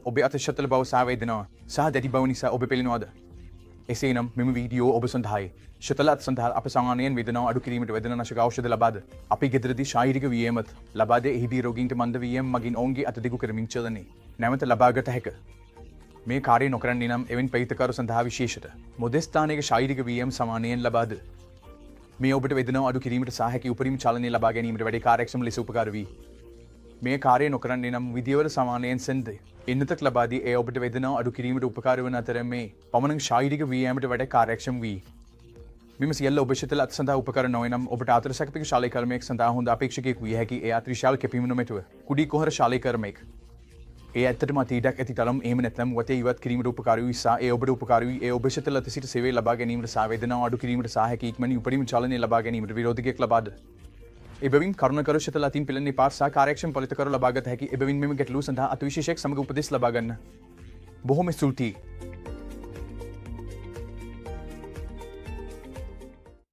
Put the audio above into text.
ඔබේ අත ශතල බව සහ වේදනාව සහ දැඩි බව නිසා ඔබ පෙළෙනවාද? එසේනම් මෙම වීඩියෝ ඔබ සඳහායි. ශතල අත් සඳහා අප සාමාන්‍යයෙන් වේදනාව අඩු කිරීමට වේදනානාශක ඖෂධ ලබාද අපි ගෙදරදී ශාරීරික ව්‍යායාමත් ලබාද එහිදී රෝගීන්ට මන්ද ව්‍යායාම මගින් ඔවුන්ගේ අත දිගු කරමින් චලනයේ නැවත ලබාගත හැක. මේ කාර්යය නොකරන්නේ නම් එවැනි ප්‍රේතකරු සඳහා විශේෂිත මොදෙස්ථානයක ශාරීරික ව්‍යායාම සමානයෙන් ලබාද මේ ඔබට වේදනාව අඩු කිරීමට සහ හැකි උපරිම චලනය ලබා ගැනීමට වැඩි කාර්යක්ෂම ලෙස උපකාර වේ. මේ කාර්යය නොකරන්නේ නම් විදියවල සමානයෙන් සෙන්ද එන්නතක් ලබාදී ඒ ඔබට වේදනාව අඩු කිරීමට උපකාර වන අතර මේ පමණක් ශාරීරික ව්‍යායාමයට වැඩි කාර්යක්ෂම වේ. මෙම සියල්ල ඔබ ශතල අත් සඳහා උපකරණ නොවේ නම් ඔබට ආතර සැකපික ශාලේ කර්මයක් සඳහා හොඳ අපේක්ෂකයෙකු විය හැකි ඒ අතිවිශාල කැපීම නොමැතුව කුඩි කොහර ශාලේ කර්මයක්. ඒ ඇත්තටම අතීතයක් ඇති තරම් එහෙම නැත්නම් වතේ ඉවත් කිරීමට උපකාරී වී සහ ඒ ඔබට උපකාරී වී ඒ ඔබ ශතල අත සිට සේවය ලබා ගැනීමට සහ වේදනාව අඩු කිරීමට සහ හැකි ඉක්මනින් උපරිම චලනය ලබා ගැනීමට විරෝධකයක් ලබාද. එබැවින් කරුණාකර ශතල අතින් පෙළෙන්නේ පාත් සහ කාර්යක්ෂම පොලිතකරු ලබාගත හැකි එබැවින් මෙම ගැටලුව සඳහා අතිවිශේෂයක් සමග උපදෙස් ලබා ගන්න. බොහොම ස්තුතියි.